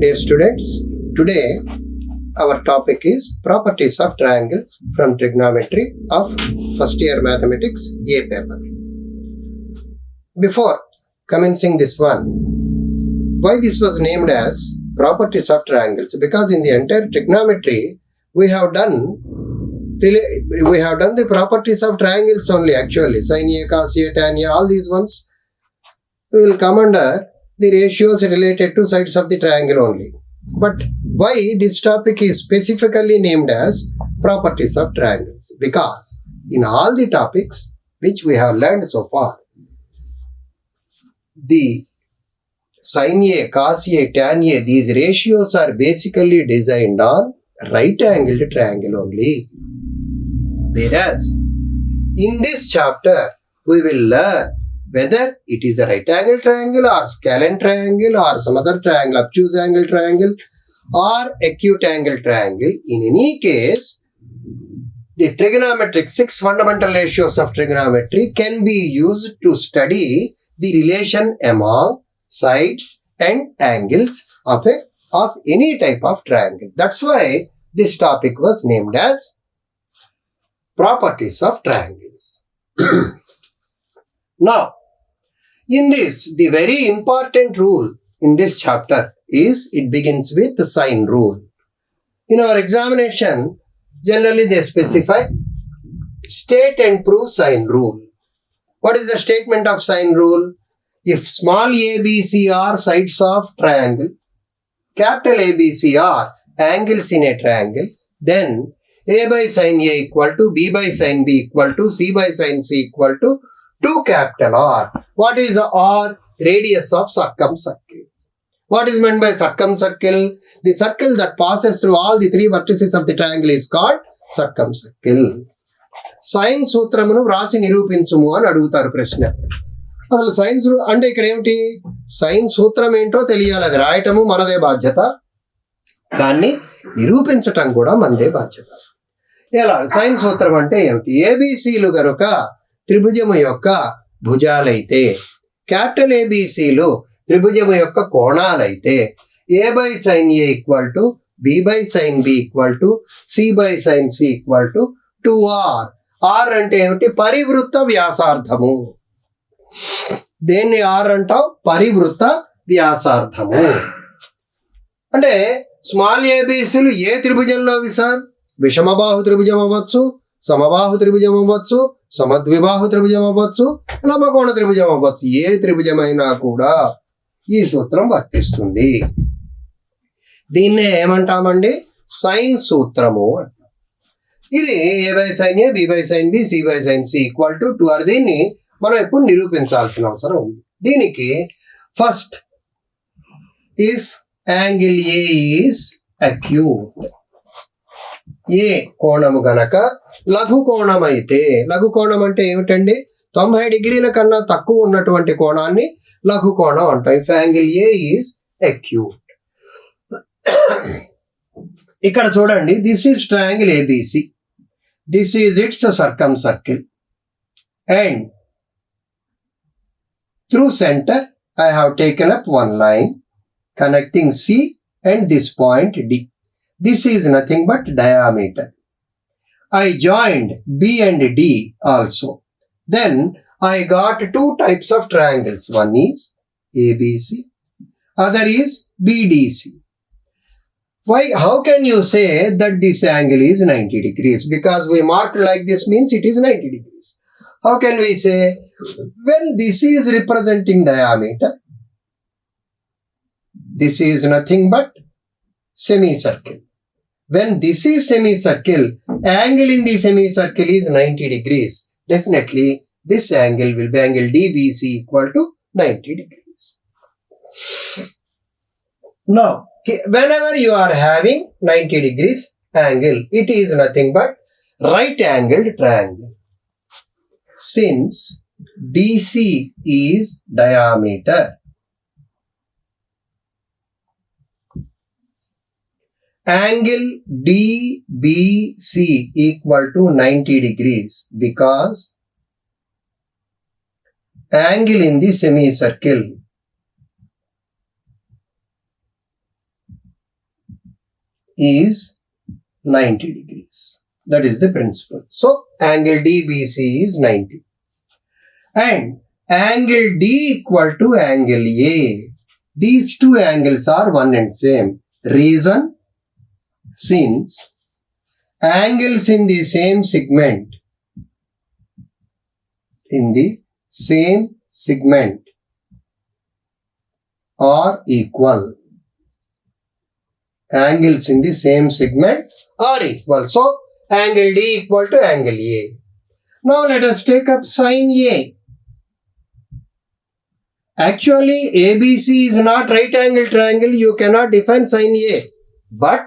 Dear students, today our topic is properties of triangles from trigonometry of first year mathematics A paper. Before commencing this one, why this was named as properties of triangles? Because in the entire trigonometry we have done the properties of triangles only actually. Sin A, cos A, tan A, all these ones will come under the ratios related to sides of the triangle only. But why this topic is specifically named as properties of triangles? Because in all the topics which we have learned so far, the sin A, cos A, tan A, these ratios are basically designed on right-angled triangle only. Whereas in this chapter we will learn whether it is a right-angled triangle or scalene triangle or some other triangle, obtuse angle triangle or acute angle triangle. In any case, the trigonometric 6 fundamental ratios of trigonometry can be used to study the relation among sides and angles of any type of triangle. That's why this topic was named as properties of triangles. Now, in this, the very important rule in this chapter is it begins with the sine rule. In our examination, generally they specify state and prove sine rule. What is the statement of sine rule? If small ABC are sides of triangle, capital ABC are angles in a triangle, then A by sin A equal to B by sin B equal to C by sin C equal to 2 capital R. What is R? Radius of circumcircle. What is meant by circumcircle? The circle that passes through all the three vertices of the triangle is called circumcircle. Sine సూత్రమును వ్రాసి నిరూపించుము అని అడుగుతారు ప్రశ్న. అసలు science అంటే ఇక్కడ ఏమిటి? సైన్ సూత్రం ఏంటో తెలియాలి, అది రాయటము మనదే బాధ్యత, దాన్ని నిరూపించటం కూడా మనదే బాధ్యత. ఎలా? సైన్ సూత్రం అంటే ఏమిటి? ఏబిసిలు గనుక త్రిభుజము యొక్క భుజాలైతే, క్యాపిటల్ ఏబిసిలు త్రిభుజము యొక్క కోణాలైతే A by sine A equal to B by sine B equal to C by sine C equal to 2R. R అంటే ఏమిటి? పరివృత్త వ్యాసార్థము. దేన్ని ఆర్ అంటావు? పరివృత్త వ్యాసార్థము. అంటే స్మాల్ ఏబిసిలు ఏ త్రిభుజంలోవి సార్? విషమబాహు త్రిభుజం అవ్వచ్చు, సమబాహు త్రిభుజం అవ్వచ్చు, సమద్విబాహు త్రిభుజం అవ్వచ్చు, లంబకోణ త్రిభుజం అవ్వచ్చు. ఏ త్రిభుజమైనా కూడా ఈ సూత్రం వర్తిస్తుంది. దీన్నే ఏమంటామండి? సైన్ సూత్రము అంటాం. ఇది A by sine A, B by sine B, C by sine C equal to 2R. దీన్ని మనం ఎప్పుడు నిరూపించాల్సిన అవసరం ఉంది. దీనికి first, if angle A is acute, A కోణము గనక లఘు కోణం అయితే, లఘు కోణం అంటే ఏమిటండి? 90 డిగ్రీల కన్నా తక్కువ ఉన్నటువంటి కోణాన్ని లఘు కోణం అంటాం. If angle A is acute. ఇక్కడ చూడండి, this is triangle ABC, this is its circumcircle, and through centre I have taken up one line connecting C and this point D. This is nothing but diameter. I joined B and D also. Then I got two types of triangles. One is ABC, other is BDC. Why? How can you say that this angle is 90 degrees? Because we marked like this means it is 90 degrees. How can we say? When this is representing diameter, this is nothing but semicircle. When this is semicircle, angle in the semicircle is 90 degrees. Definitely, this angle will be angle DBC equal to 90 degrees. Now, whenever you are having 90 degrees angle, it is nothing but right-angled triangle. Since DC is diameter, angle DBC equal to 90 degrees because angle in the semicircle is 90 degrees. That is the principle. So angle DBC is 90. And angle D equal to angle A. These two angles are one and same. Reason, since angles in the same segment are equal. Angles in the same segment are equal. So angle D equal to angle A. Now let us take up sin A. Actually, ABC is not right angle triangle. You cannot define sin A. But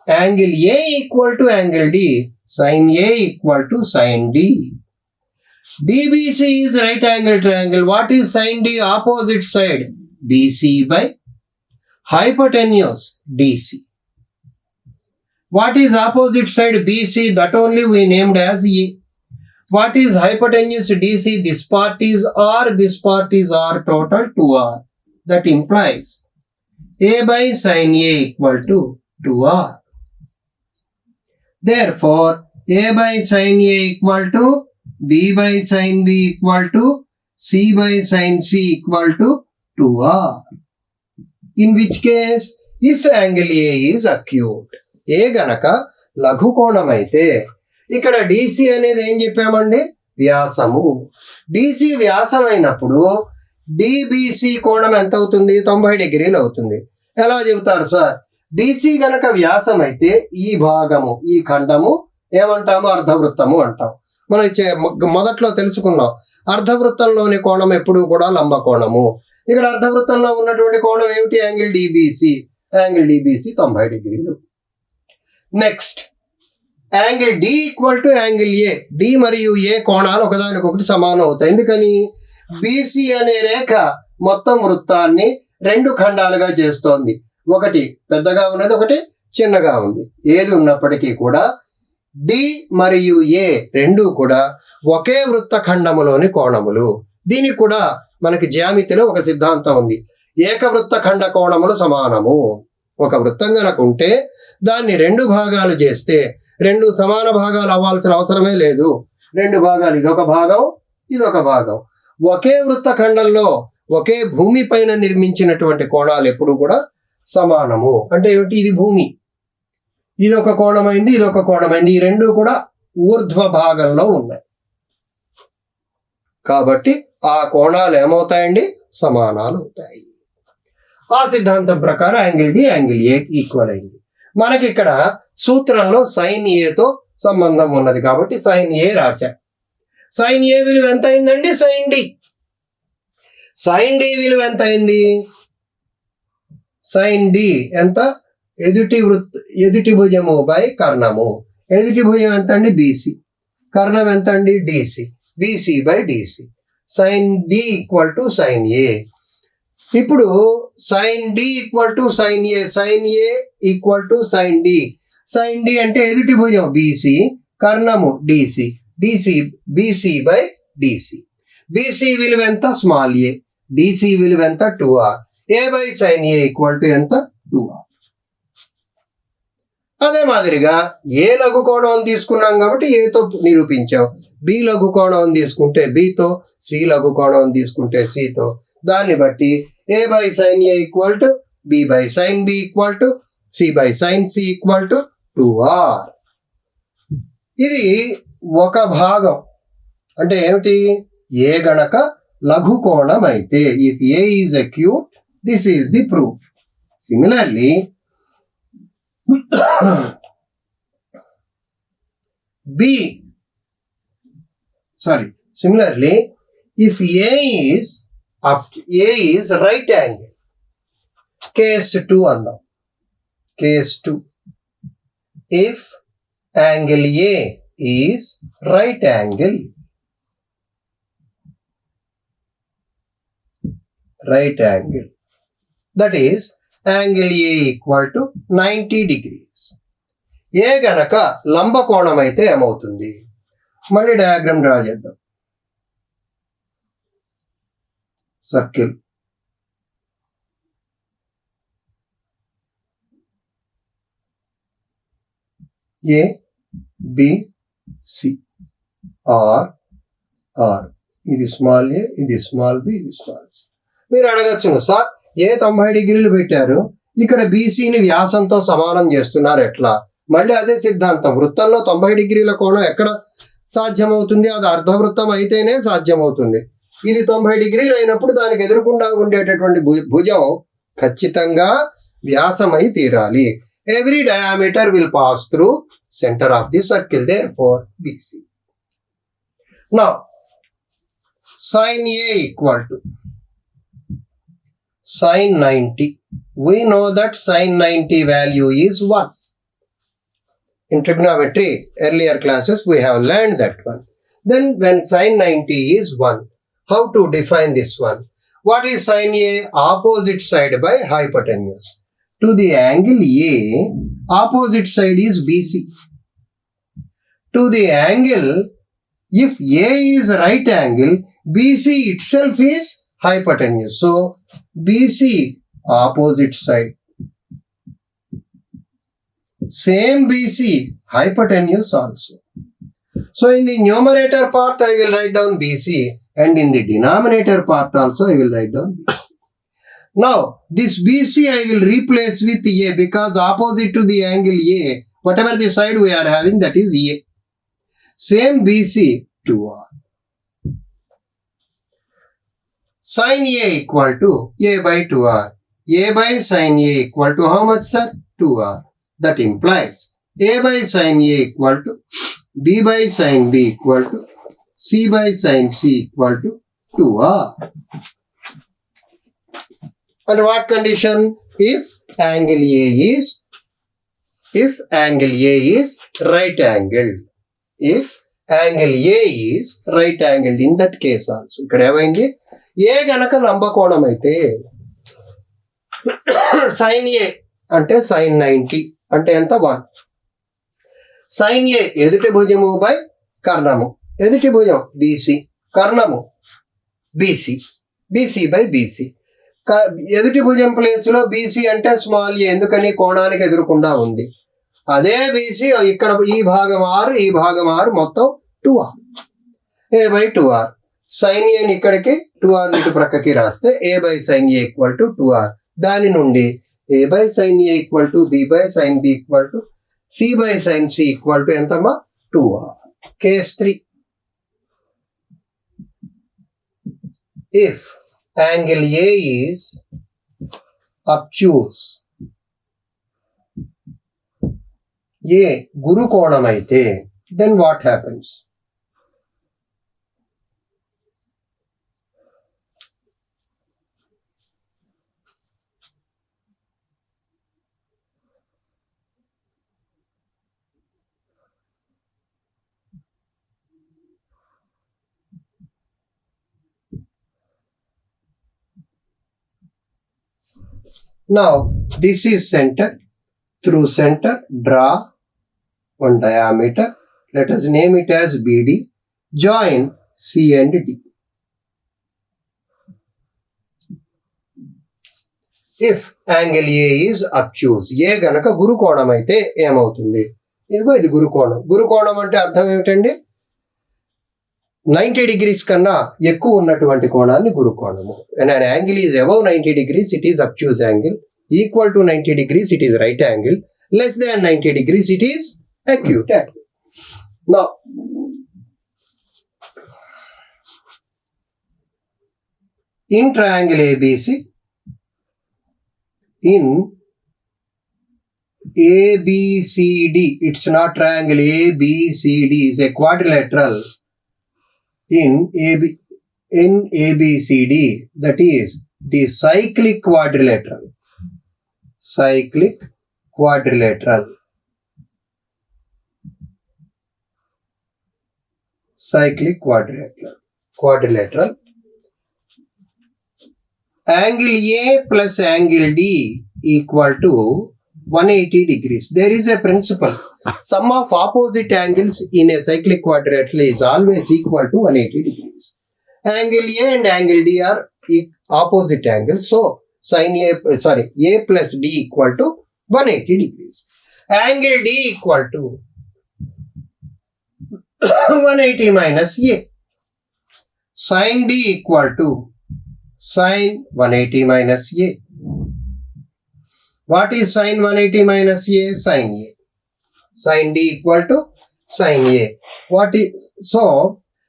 angle A equal to angle D. Sin A equal to sin D. DBC is right angle triangle. What is sin D? Opposite side. BC by hypotenuse DC. What is opposite side BC? That only we named as A. What is hypotenuse DC? This part is R, this part is R, total 2R. That implies A by sin A equal to 2R. Therefore, A by sin A equal to B by sin B equal to C by sin C equal to 2R. In which case, if angle A is acute, A గనక లఘుకోణం అయితే ఇక్కడ DC అనేది ఏం చెప్పామండి? వ్యాసము. DC వ్యాసం అయినప్పుడు DBC కోణం ఎంత అవుతుంది? 90 డిగ్రీలు అవుతుంది. ఎలా చెబుతారు సార్? DC గనక వ్యాసం అయితే ఈ భాగము, ఈ ఖండము ఏమంటాము? అర్ధవృత్తము అంటాం. మనం మొదట్లో తెలుసుకున్నాం, అర్ధవృత్తంలోని కోణం ఎప్పుడు కూడా లంబ కోణము. ఇక్కడ అర్ధవృత్తంలో ఉన్నటువంటి కోణం ఏమిటి? Angle DBC. యాంగిల్ DBC 90 డిగ్రీలు. Next, angle D equal to angle A. D మరియు A కోణాలు ఒకదానికొకటి సమానం అవుతాయి. ఎందుకని? BC అనే రేఖ మొత్తం వృత్తాన్ని 2 ఖండాలుగా చేస్తోంది. ఒకటి పెద్దగా ఉన్నది, ఒకటి చిన్నగా ఉంది. ఏది ఉన్నప్పటికీ కూడా D మరియు A రెండు కూడా ఒకే వృత్త ఖండములోని కోణములు. దీనికి కూడా మనకి జ్యామితిలో ఒక సిద్ధాంతం ఉంది. ఏకవృత్త ఖండ కోణములు సమానము. ఒక వృత్తం కనుక ఉంటే దాన్ని 2 భాగాలు చేస్తే 2 సమాన భాగాలు అవ్వాల్సిన అవసరమే లేదు. 2 భాగాలు, ఇదొక భాగం, ఇదొక భాగం. ఒకే వృత్త ఖండంలో ఒకే భూమి పైన నిర్మించినటువంటి కోణాలు ఎప్పుడు కూడా సమానము. అంటే ఏమిటి? ఇది భూమి, ఇదొక కోణమైంది, ఇదొక కోణమైంది. ఈ 2 కూడా ఊర్ధ్వ భాగంలో ఉన్నాయి. కాబట్టి ఆ కోణాలు ఏమవుతాయండి? సమానాలు అవుతాయి. ఆ సిద్ధాంతం ప్రకారం angle D angle A equal అయింది. మనకి ఇక్కడ సూత్రంలో sin Aతో సంబంధం ఉన్నది కాబట్టి sin A రాశా. sin A విలువ ఎంత అయిందండి? sin D. sin D విలువ ఎంత అయింది? sin D ఎంత? ఎదుటి భుజము బై కర్ణము. ఎదుటి భుజం ఎంత అండి? BC. కర్ణం ఎంత అండి? DC. BC by DC. sin D equal to sin A. ఇప్పుడు sin D equal to sin A. sin A equal to sin D. sin D అంటే ఎదుటి భుజం BC, కర్ణము DC. BC by DC. BC విలువ ఎంత? Small a. DC విలువ ఎంత? 2R. A by sin A equal to ఎంత? 2R. అదే మాదిరిగా ఏ లఘుకోణం తీసుకున్నాం కాబట్టి ఏతో నిరూపించాం. బి లఘుకోణం తీసుకుంటే బితో, సి లఘుకోణం తీసుకుంటే సితో. దాన్ని బట్టి A by sin A equal to B by sin B equal to C by sin C equal to 2R. ఇది ఒక భాగం. అంటే ఏమిటి? ఏ గణక లఘుకోణం అయితే, if A is acute, this is the proof. Similarly similarly, if A is right angle, case 2 andam. Case 2. If angle A is right angle, that is angle A equal to 90 degrees. ఏ గనక లంబ కోణం అయితే ఏమవుతుంది? మళ్ళీ diagram draw చేద్దాం. Circle. A, B, C. Or ఇది small ఏ, ఇది small B, ఇది స్మాల్ సి. మీరు అడగచ్చును, సార్ ఏ 90 డిగ్రీలు పెట్టారు, ఇక్కడ బీసీని వ్యాసంతో సమానం చేస్తున్నారు ఎట్లా? మళ్ళీ అదే సిద్ధాంతం. వృత్తంలో 90 డిగ్రీల కోణం ఎక్కడ సాధ్యమవుతుంది? అది అర్ధవృత్తం అయితేనే సాధ్యమవుతుంది. ఇది 90 డిగ్రీలు అయినప్పుడు దానికి ఎదురుకుండా ఉండేటటువంటి భుజం ఖచ్చితంగా వ్యాసమై తీరాలి. Every diameter will pass through centre of the circle, therefore BC. Now, sin A equal to sin 90. We know that sin 90 value is 1. In trigonometry, earlier classes, we have learned that one. Then when sin 90 is 1, how to define this one? What is sin A? Opposite side by hypotenuse. To the angle A, opposite side is BC. To the angle, if A is right angle, BC itself is hypotenuse. So, BC opposite side. Same BC, hypotenuse also. So, in the numerator part, I will write down BC, and in the denominator part also, I will write down BC. Now, this BC I will replace with A because opposite to the angle A, whatever the side we are having, that is A. Same BC, 2R. Sin A equal to A by 2R. A by sin A equal to how much, sir? 2R. That implies A by sin A equal to B by sin B equal to C by sin C equal to 2R. Under what condition? If angle A is right angled. If angle A is right angled, in that case also. ఇక్కడ ఏమైంది? ఏ గనక లంబకోణం అయితే sin A అంటే sin 90 అంటే ఎంత? 1. sin A ఎదుటి భుజము బై కర్ణము. ఎదుటి భుజం BC, కర్ణము BC, BC by BC. ఎదుటి భుజం ప్లేస్లో BC అంటే స్మాల్ ఏ, ఎందుకని? కోణానికి ఎదురుకుండా ఉంది. అదే BC ఇక్కడ ఈ భాగం R, ఈ భాగం R, మొత్తం 2R. A by 2R. sin A ని ఇక్కడికి 2R ఇటు ప్రక్కకి రాస్తే A by sin A equal to 2R. దాని నుండి A by sin A equal to B by sin B equal to C by sin C equal to ఎంతమ్మా? 2R. Case 3. If angle A is obtuse, A గురు కోణం అయితే, then what happens? Now, this is center. Through center, draw one diameter. Let us name it as BD. Join C and D. If angle A is obtuse, A గనక గురు కోణం అయితే ఏమవుతుంది? ఇదిగో ఇది గురు కోణం. గురు కోణం అంటే అర్థం ఏమిటండి? 90 degrees కన్నా ఎక్కువ ఉన్నటువంటి కోణాన్ని గురు కోణము. When an angle is above 90 degrees, it is obtuse angle. Equal to 90 degrees, it is right angle. Less than 90 degrees, it is acute angle. Now, in triangle ABC, in ABCD, it's not triangle ABCD, is a quadrilateral. In ABCD, that is the cyclic quadrilateral. Cyclic quadrilateral. Cyclic quadrilateral. Angle A plus angle D equal to 180 degrees. There is a principle. Sum of opposite angles in a cyclic quadrilateral is always equal to 180 degrees. Angle A and angle D are opposite angles. So, A plus D equal to 180 degrees. Angle D equal to 180 minus A. Sin D equal to sin 180 minus A. What is sin 180 minus A? Sin A. Sin D equal to sin A. So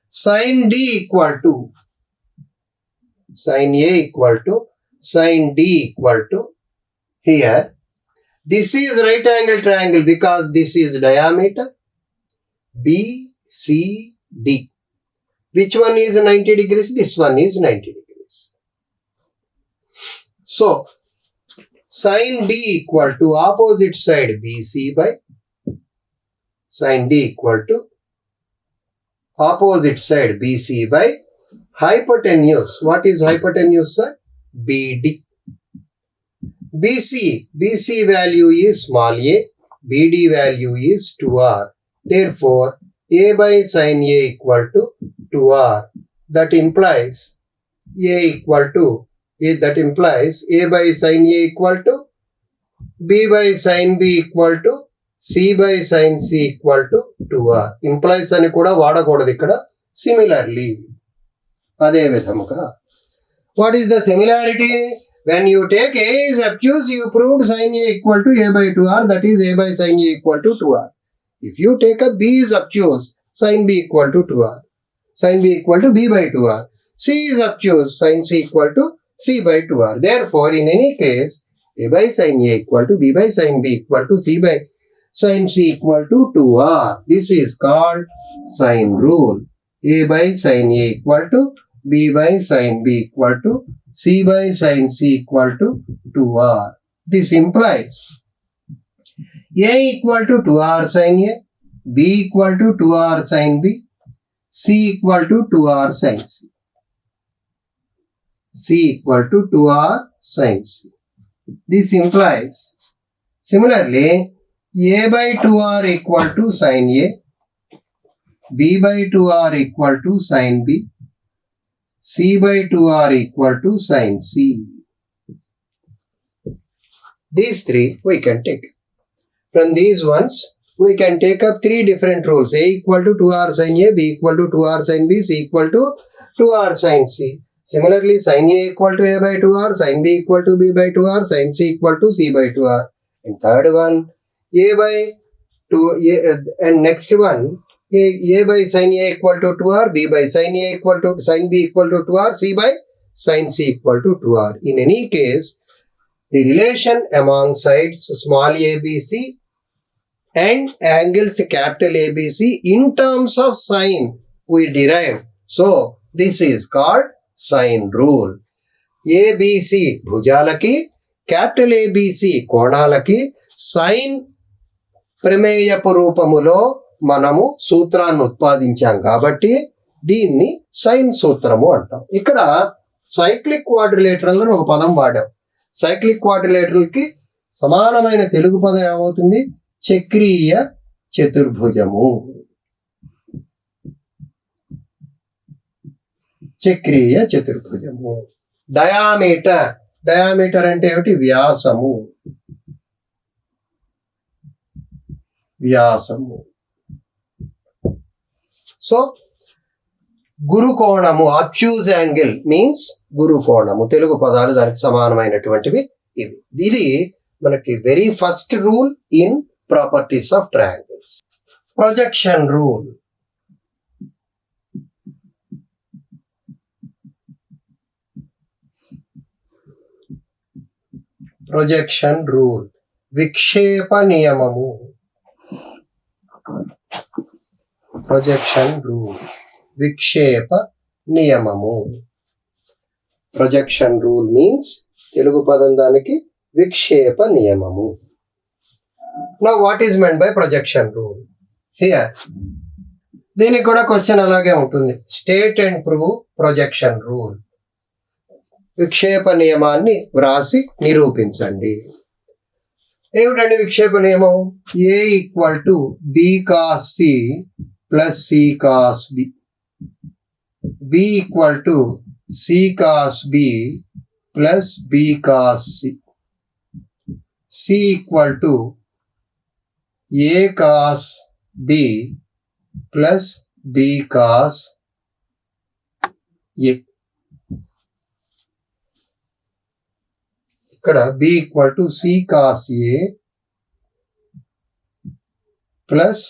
sin D equal to sin A equal to sin D equal to here. This is right angle triangle because this is diameter BCD. Which one is 90 degrees? This one is 90 degrees. So sin D equal to opposite side BC by sin D equal to opposite side BC by hypotenuse. What is hypotenuse, sir? BD. BC value is small a, BD value is 2R. Therefore, A by sin A equal to 2R. That implies A by sin A equal to B by sin B equal to C by sin C equal to 2R. Implies అని కూడా వాడకూడదు ఇక్కడ. Similarly, అదే విధముగా. What is the similarity? When you take A is obtuse, you proved sin A equal to A by 2R. That is A by sin A equal to 2R. If you take up B is obtuse, sin B equal to 2R. Sin B equal to B by 2R. C is obtuse, sin C equal to C by 2R. Therefore, in any case, A by sin A equal to B by sin B equal to C by sin C equal to 2R. This is called sin rule. A by sin A equal to B by sin B equal to C by sin C equal to 2R. This implies A equal to 2R sin A, B equal to 2R sin B, C equal to 2R sin C. C equal to 2R sin C. This implies, similarly, A by 2R equal to sin A, B by 2R equal to sin B, C by 2R equal to sin C. These three we can take. From these ones, we can take up three different rules. A equal to 2R sin A, B equal to 2R sin B, C equal to 2R sin C. Similarly, sin A equal to A by 2R, sin B equal to B by 2R, sin C equal to C by 2R. And third one, A by 2, and next one, A by sin A equal to 2R, B by sin A equal to sin B equal to 2R, C by sin C equal to 2R. In any case, the relation among sides small ABC and angles capital ABC in terms of sin we derived. So, this is called sin rule. ABC భుజాలకి capital ABC కోణాలకి sine ప్రమేయపు రూపములో మనము సూత్రాన్ని ఉత్పాదించాం కాబట్టి దీన్ని sign సూత్రము అంటాం. ఇక్కడ సైక్లిక్ క్వాడ్రిలేటరల్ అని ఒక పదం వాడాం. సైక్లిక్ క్వాడ్రిలేటరల్ కి సమానమైన తెలుగు పదం ఏమవుతుంది? చక్రీయ చతుర్భుజము. చక్రీయ చతుర్భుజము. డయామీటర్ అంటే ఏమిటి? వ్యాసము. సో గురుకోణము, అబ్ట్యూజ్ యాంగిల్ మీన్స్ గురుకోణము. తెలుగు పదాలు దానికి సమానమైనటువంటివి ఇవి. ఇది మనకి very first rule in properties of triangles. Projection rule. Projection rule, విక్షేప నియమము. ప్రొజెక్షన్ రూల్, విక్షేప నియమము. ప్రొజెక్షన్ రూల్ మీన్స్ తెలుగు పదం దానికి విక్షేప నియమము. Now what is meant by projection rule? Here, దీనికి కూడా క్వశ్చన్ అలాగే ఉంటుంది. State and prove projection rule. విక్షేప నియమాన్ని వ్రాసి నిరూపించండి. ఏమిటండి విక్షేప నియమం? A equal to B cos C plus C cos B. B equal to C cos B plus B cos C. C equal to A cos B plus B cos A. ఇక్కడ B equal to C cos A plus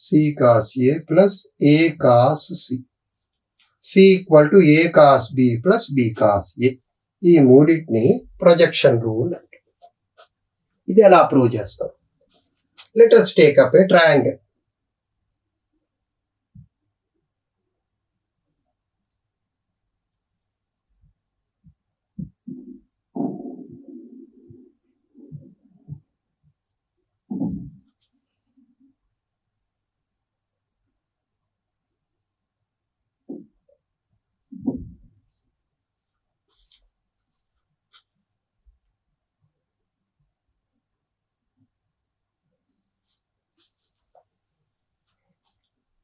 C cos A plus A cos C. C equal to A cos B plus B cos A. ఈ మూడింటిని projection rule అంటే ఇది ఎలా prove చేస్తాం? Let us take up a triangle.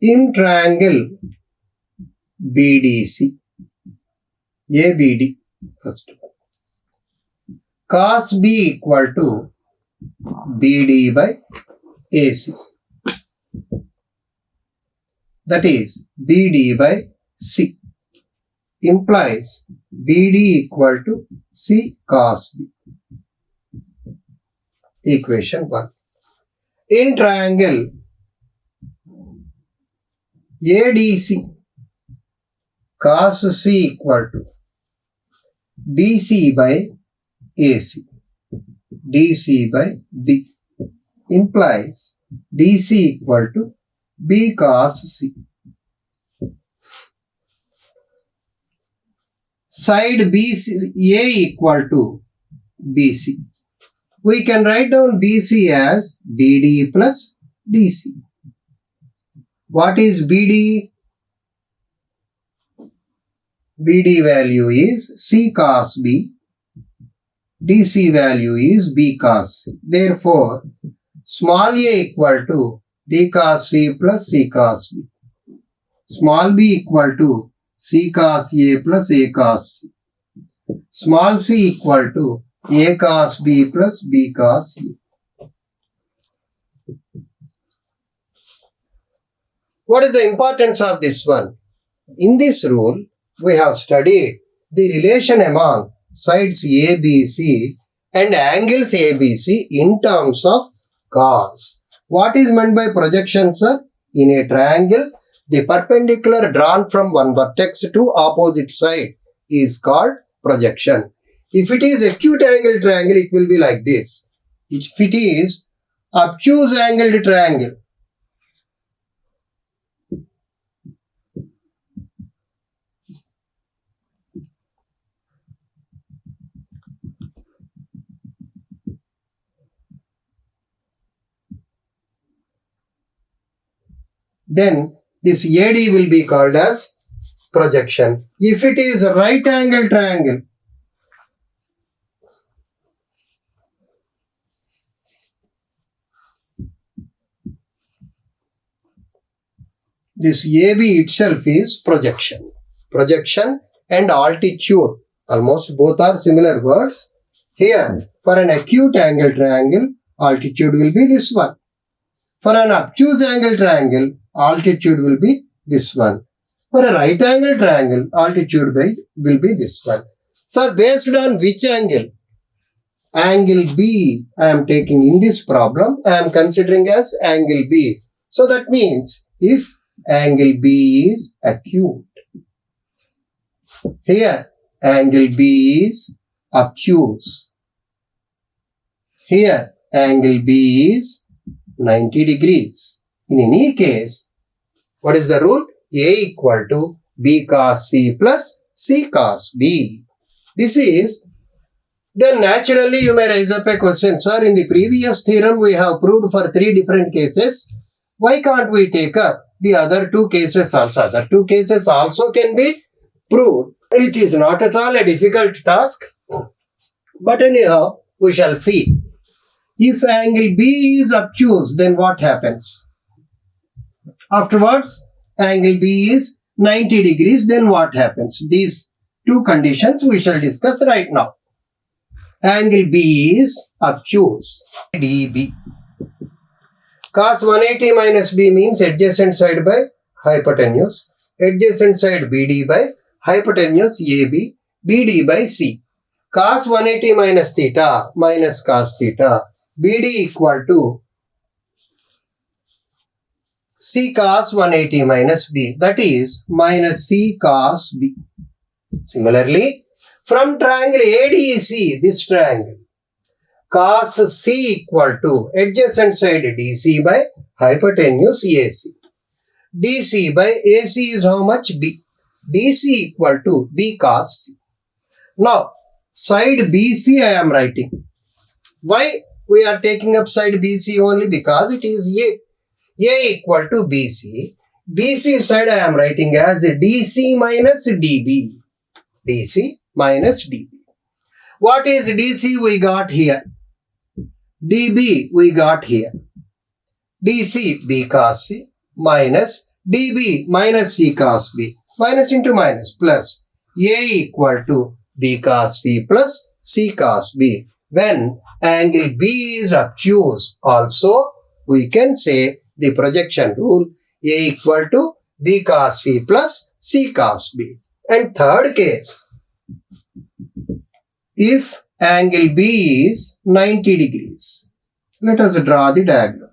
In triangle BDC, ABD first one, cos B equal to BD by AC. That is BD by C implies BD equal to C cos B. Equation 1. In triangle ADC, cos C equal to DC by AC. DC by B implies DC equal to B cos C. Side BC A equal to BC. We can write down BC as BD plus DC. What is BD? BD value is C cos B. DC value is B cos C. Therefore, small a equal to B cos C plus C cos B. Small b equal to C cos A plus A cos C. Small c equal to A cos B plus B cos A. What is the importance of this one? In this rule, we have studied the relation among sides ABC and angles ABC in terms of cos. What is meant by projection, sir? In a triangle, the perpendicular drawn from one vertex to opposite side is called projection. If it is acute angle triangle, it will be like this. If it is obtuse angled triangle, then this AD will be called as projection. If it is a right angle triangle, this AB itself is projection. Projection and altitude, almost both are similar words. Here, for an acute angle triangle, altitude will be this one. For an obtuse angle triangle, altitude will be this one. For a right angle triangle, altitude will be this one. So, based on which angle? Angle B I am taking in this problem, I am considering as angle B. So, that means if angle B is acute, here angle B is obtuse, here angle B is 90 degrees. In any case, what is the rule? A equal to B cos C plus C cos B. This is, then naturally you may raise up a question, sir, in the previous theorem we have proved for 3 different cases. Why can't we take up the other 2 cases also? Other 2 cases also can be proved. It is not at all a difficult task. But anyhow, we shall see. If angle B is obtuse, then what happens? Afterwards, angle B is 90 degrees, then what happens? These 2 conditions we shall discuss right now. Angle B is obtuse, DB. Cos 180 minus B means adjacent side by hypotenuse. Adjacent side BD by hypotenuse AB, BD by C. Cos 180 minus theta minus cos theta. BD equal to C cos 180 minus B. That is minus C cos B. Similarly, from triangle ADC, this triangle, cos C equal to adjacent side DC by hypotenuse AC. DC by AC is how much? B. DC equal to B cos C. Now, side BC I am writing. Why we are taking up side BC only? Because it is A. A equal to BC. BC side I am writing as DC minus DB. DC minus DB. What is DC we got here? DB we got here. DC B cos C minus DB minus C cos B. Minus into minus plus A equal to B cos C plus C cos B. When angle B is obtuse, also we can say the projection rule A equal to B cos C plus C cos B. And third case, if angle B is 90 degrees, let us draw the diagram.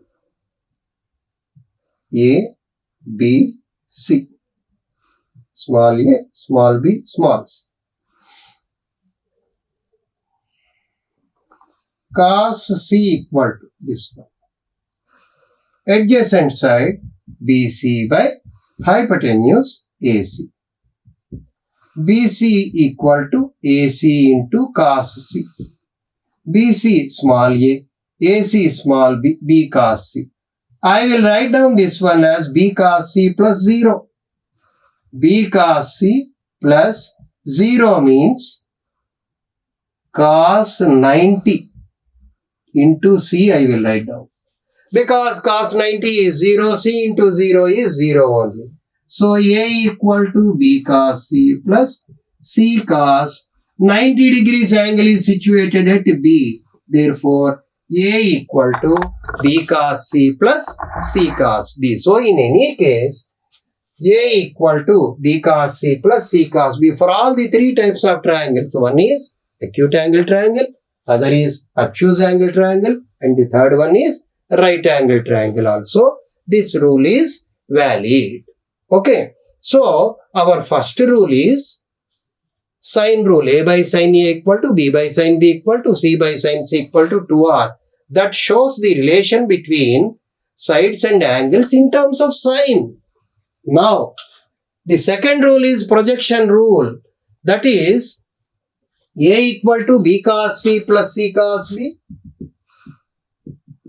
A, B, C. Small a, small b, small c. Cos C equal to this one. Adjacent side BC by hypotenuse AC. BC equal to AC into cos C. BC small a, AC small b, B cos C. I will write down this one as B cos C plus 0. B cos C plus 0 means cos 90 into C I will write down. Because cos 90 is 0, C into 0 is 0 only. So A equal to B cos C plus C cos 90 degrees angle is situated at B. Therefore, A equal to B cos C plus C cos B. So in any case, A equal to B cos C plus C cos B for all the three types of triangles. One is acute angle triangle, other is obtuse angle triangle, and the third one is right angle triangle also. This rule is valid. Okay. So our first rule is sine rule. A by sine A equal to B by sine B equal to C by sine C equal to 2R. That shows the relation between sides and angles in terms of sine. Now, the second rule is projection rule. That is A equal to B cos C plus C cos B.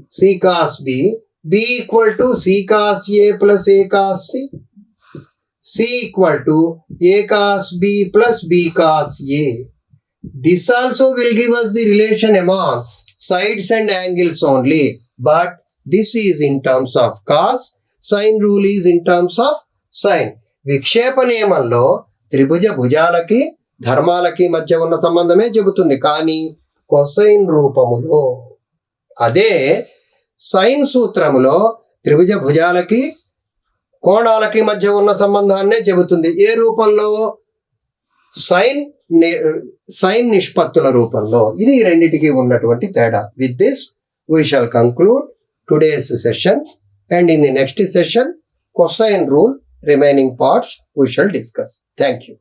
C cos B. B equal to C cos A plus A cos C. C equal to A cos B plus B cos A. This also will give us the relation among sides and angles only. But this is in terms of cos. Sine rule is in terms of sine. విక్షేప నియమంలో త్రిభుజ భుజాలకి ధర్మాలకి మధ్య ఉన్న సంబంధమే చెబుతుంది. కానీ cosine రూపములో అదే sign సూత్రములో త్రిభుజ భుజాలకి కోణాలకి మధ్య ఉన్న సంబంధాన్నే చెబుతుంది. ఏ రూపంలో? సైన్ నిష్పత్తుల రూపంలో. ఇది రెండిటికి ఉన్నటువంటి తేడా. With this we shall conclude today's session, and in the next session cosine rule remaining parts we shall discuss. Thank you.